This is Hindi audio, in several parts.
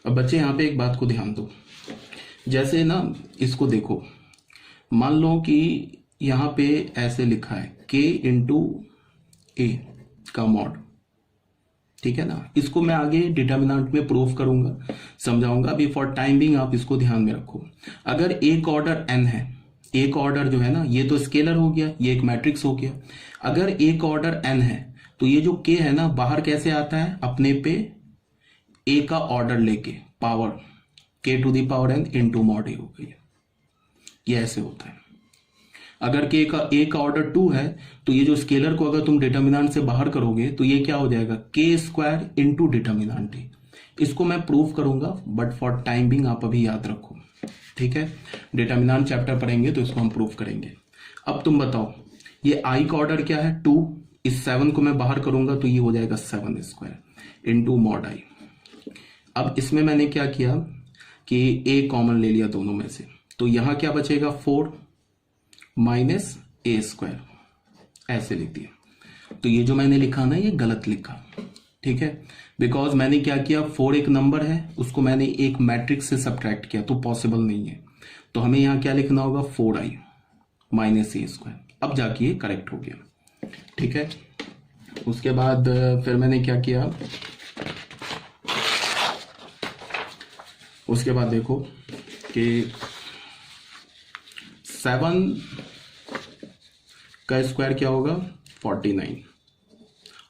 अब बच्चे यहाँ पे एक बात को ध्यान दो, जैसे ना इसको देखो, मान लो कि यहाँ पे ऐसे लिखा है k इंटू ए का मॉड, ठीक है ना। इसको मैं आगे डिटर्मिनेंट में प्रूफ करूंगा, समझाऊंगा। अभी फॉर टाइम बिंग आप इसको ध्यान में रखो। अगर एक ऑर्डर n है, एक ऑर्डर जो है ना, ये तो स्केलर हो गया, ये एक मैट्रिक्स हो गया। अगर एक ऑर्डर n है तो ये जो k है ना, बाहर कैसे आता है, अपने पे a का ऑर्डर लेके, power k to the power n into mod a हो गई, ये ऐसे होता है। अगर k का a का ऑर्डर 2 है तो ये जो स्केलर को अगर तुम डिटर्मिनेंट से बाहर करोगे तो ये क्या हो जाएगा, k square into determinant a। इसको मैं प्रूफ करूंगा, बट फॉर टाइम बिंग आप अभी याद रखो, ठीक है। डिटर्मिनेंट चैप्टर पढ़ेंगे तो इसको हम प्रूफ करेंगे। अब तुम बताओ, ये i का ऑर्डर क्या है, 2, इस 7 को मैं बाहर करूंगा तो ये हो जाएगा 7 स्क्वायर इंटू मॉड i। अब इसमें मैंने क्या किया कि a कॉमन ले लिया दोनों में से, तो यहां क्या बचेगा, 4 माइनस ए स्क्वायर, ऐसे लिख दिया। तो ये जो मैंने लिखा ना, ये गलत लिखा, ठीक है, बिकॉज मैंने क्या किया, 4 एक नंबर है, उसको मैंने एक मैट्रिक्स से सब्ट्रैक्ट किया, तो पॉसिबल नहीं है। तो हमें यहां क्या लिखना होगा, 4i माइनस ए स्क्वायर। अब जाके ये करेक्ट हो गया, ठीक है। उसके बाद फिर मैंने क्या किया, उसके बाद देखो कि 7 का स्क्वायर क्या होगा, 49।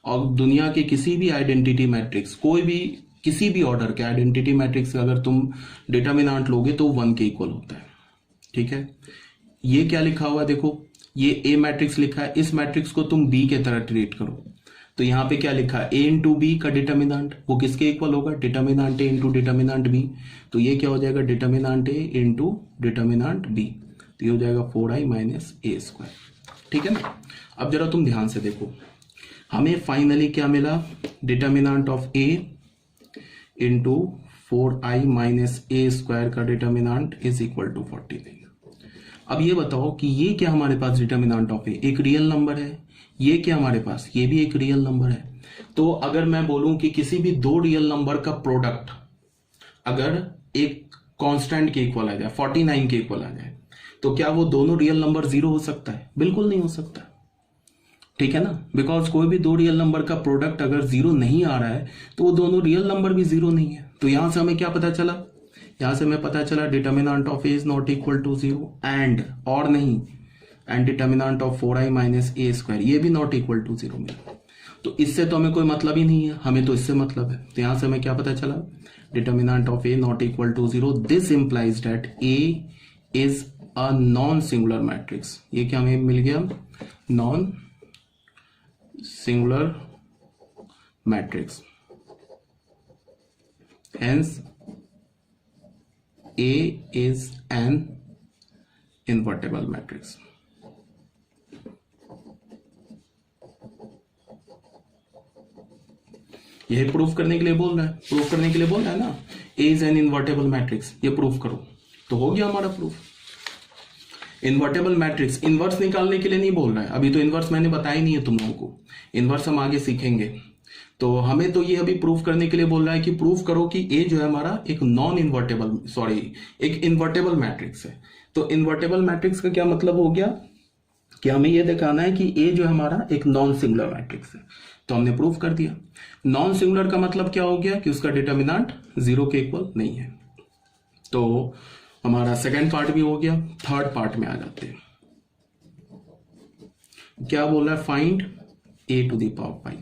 और दुनिया के किसी भी आइडेंटिटी मैट्रिक्स, कोई भी किसी भी ऑर्डर के आइडेंटिटी मैट्रिक्स का अगर तुम डिटर्मिनेंट लोगे तो 1 के इक्वल होता है, ठीक है। ये क्या लिखा हुआ है, देखो ये ए मैट्रिक्स लिखा है, इस मैट्रिक्स को तुम बी के तरह ट्रीट करो। तो यहाँ पे क्या लिखा है, ए इंटू बी का डिटर्मिनेंट, वो किसके इक्वल होगा, डिटर्मिनेंट ए इंटू डिटर्मिनेंट बी। तो ये क्या हो जाएगा, डिटर्मिनेंट ए इंटू डिटर्मिनेंट बी, तो ये हो जाएगा 4i माइनस ए स्क्वायर, ठीक है ना। अब जरा तुम ध्यान से देखो, हमें फाइनली क्या मिला, determinant of A into 4i minus A square का डिटर्मिनेंट इज इक्वल टू 49। अब ये बताओ कि ये क्या हमारे पास डिटर्मिनेंट ऑफ ए एक रियल नंबर है, ये क्या हमारे पास, ये भी एक रियल नंबर है। तो अगर मैं बोलूं कि किसी भी दो रियल नंबर का प्रोडक्ट अगर एक कांस्टेंट के इक्वल आ जाए, 49 के इक्वल आ जाए, तो क्या वो दोनों रियल नंबर 0 हो सकता है, बिल्कुल नहीं हो सकता, ठीक है ना। बिकॉज कोई भी दो रियल नंबर का प्रोडक्ट अगर 0 नहीं आ रहा है तो वो दोनों रियल नंबर भी 0 नहीं है। तो यहां से हमें क्या पता चला, यहां से हमें पता चला determinant of A is not equal to 0 and, और नहीं, and determinant of 4i minus A square, ये भी नॉट इक्वल टू 0 मिला। तो इससे तो हमें कोई मतलब ही नहीं है, हमें तो इससे मतलब है। तो यहां से हमें क्या पता चला, determinant of A not equal to 0, this implies that A is a non singular matrix. ये क्या हमें मिल गया, non singular matrix, hence A is an invertible matrix. यही प्रूफ करने के लिए बोल रहा है, प्रूफ करने के लिए बोल रहा है ना, ए इज एन इनवर्टेबल मैट्रिक्स, ये प्रूफ करो, तो हो गया हमारा प्रूफ। इन्वर्टेबल मैट्रिक्स इनवर्स निकालने के लिए नहीं बोल रहा है, अभी तो इनवर्स मैंने बताया नहीं है तुम लोगों को, इनवर्स हम आगे सीखेंगे। तो हमें तो ये अभी प्रूफ करने के लिए बोल रहा है कि प्रूफ करो कि ए जो है हमारा एक नॉन इन्वर्टेबल, सॉरी एक इन्वर्टेबल मैट्रिक्स है। तो इन्वर्टेबल मैट्रिक्स का क्या मतलब हो गया कि हमें यह दिखाना है कि ए जो है हमारा एक नॉन सिंगुलर मैट्रिक्स है। तो हमने प्रूफ कर दिया। नॉन सिंगुलर का मतलब क्या हो गया कि उसका डिटर्मिनेंट 0 के इक्वल नहीं है। तो हमारा सेकेंड पार्ट भी हो गया। थर्ड पार्ट में आ जाते हैं। क्या बोल रहा है, find a to the power 5।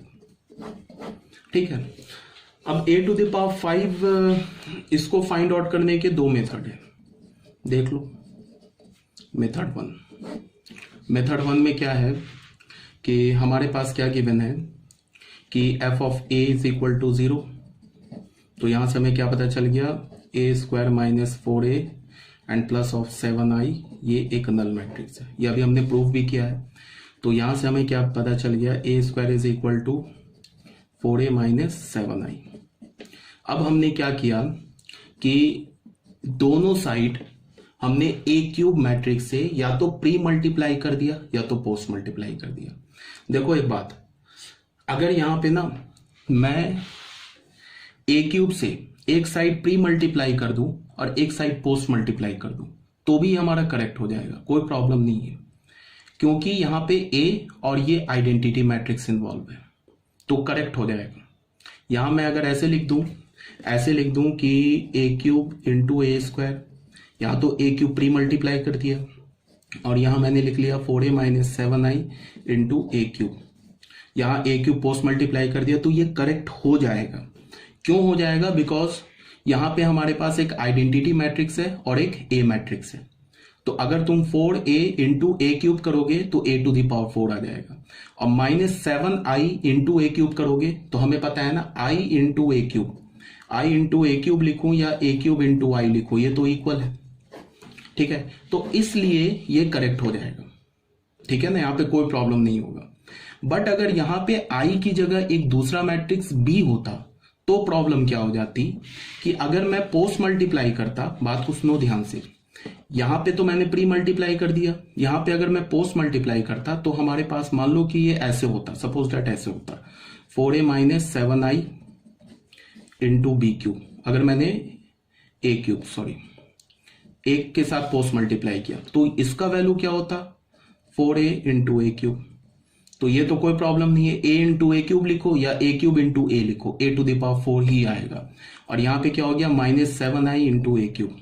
ठीक है, अब a टू द पावर 5 इसको फाइंड आउट करने के दो मेथड है, देख लो। मेथड 1 में क्या है कि हमारे पास क्या गिवन है कि f of a is equal to 0। तो यहां से हमें क्या पता चल गया, a square minus 4a and plus of 7i, ये एक नल मैट्रिक्स है। ये अभी हमने प्रूफ भी किया है। तो यहां से हमें क्या पता चल गया, a square is equal to 4a minus 7i। अब हमने क्या किया कि दोनों साइड हमने a क्यूब मैट्रिक्स से या तो प्री मल्टीप्लाई कर दिया या तो पोस्ट मल्टीप्लाई कर दिया। देखो एक बात, अगर यहां पे ना मैं a क्यूब से एक साइड प्री मल्टीप्लाई कर दूं और एक साइड पोस्ट मल्टीप्लाई कर दूं तो भी हमारा करेक्ट हो जाएगा, कोई प्रॉब्लम नहीं है, क्योंकि यहां पे ए और ये आइडेंटिटी मैट्रिक्स इन्वॉल्व है, तो करेक्ट हो जाएगा। यहां मैं अगर ऐसे लिख दूं कि ए क्यूब इंटू ए स्क्वायर, यहां तो ए क्यूब प्री मल्टीप्लाई कर दिया और यहां मैंने लिख लिया 4a minus 7i into a cube, यहां ए क्यूब पोस्ट मल्टीप्लाई कर दिया, तो ये करेक्ट हो जाएगा। क्यों हो जाएगा? बिकॉज यहां पे हमारे पास एक आइडेंटिटी मैट्रिक्स है और एक ए मैट्रिक्स है, तो अगर तुम 4a इंटू ए क्यूब करोगे तो a टू द पावर 4 आ जाएगा, और minus 7i into a cube करोगे तो हमें पता है ना i इंटू ए क्यूब लिखूं या ए क्यूब इंटू आई लिखूं, ये तो इक्वल है, ठीक है, तो इसलिए ये करेक्ट हो जाएगा, ठीक है ना, यहां पे कोई प्रॉब्लम नहीं होगा। बट अगर यहां पे i की जगह एक दूसरा मैट्रिक्स b होता तो प्रॉब्लम क्या हो जाती कि अगर मैं पोस्ट मल्टीप्लाई करता, बात को सुनो ध्यान से, यहां पे तो मैंने प्री मल्टीप्लाई कर दिया, यहां पे अगर मैं पोस्ट मल्टीप्लाई करता तो हमारे पास मान लो कि ये ऐसे होता, सपोज दैट ऐसे होता 4a minus 7i into B cube, अगर मैंने ए क्यूब सॉरी एक के साथ पोस्ट मल्टीप्लाई किया तो इसका वैल्यू क्या होता 4a इंटू ए क्यूब, तो ये तो कोई प्रॉब्लम नहीं है, a इंटू ए क्यूब लिखो या ए क्यूब इंटू ए लिखो, a टू द पावर 4 ही आएगा। और यहां पे क्या हो गया minus 7i into a cube,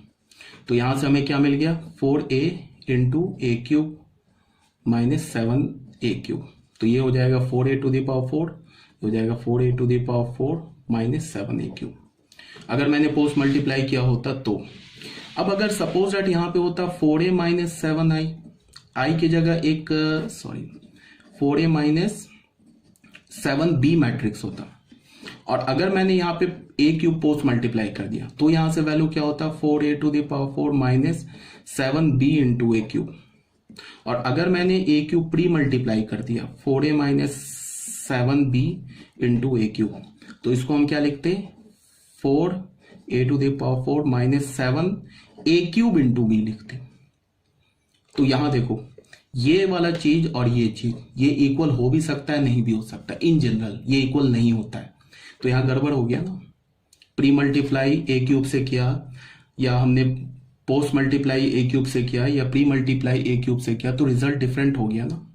तो यहां से हमें क्या मिल गया 4a into a cube minus 7a cube, तो ये हो जाएगा 4a टू द पावर 4, हो जाएगा 4a to the power 4 minus 7a cube, अगर मैंने पोस्ट मल्टीप्लाई किया होता तो। अब अगर सपोज दैट यहां पे होता 4a माइनस 7i, i की जगह एक 4a माइनस 7b मैट्रिक्स होता, और अगर मैंने यहाँ पे a क्यूब पोस्ट मल्टीप्लाई कर दिया तो यहां से वैल्यू क्या होता 4a to the power 4 minus 7b into a cube, और अगर मैंने a क्यूब प्री मल्टीप्लाई कर दिया 4a minus 7b into a cube, तो इसको हम क्या लिखते 4a to the power 4 minus 7a cube into b लिखते। तो यहां देखो ये वाला चीज और ये चीज ये इक्वल हो भी सकता है, नहीं भी हो सकता, इन जनरल ये इक्वल नहीं होता है, तो यहां गड़बड़ हो गया ना, प्री मल्टीप्लाई ए क्यूब से किया या हमने पोस्ट मल्टीप्लाई ए क्यूब से किया या प्री मल्टीप्लाई ए क्यूब से किया, तो रिजल्ट डिफरेंट हो गया ना।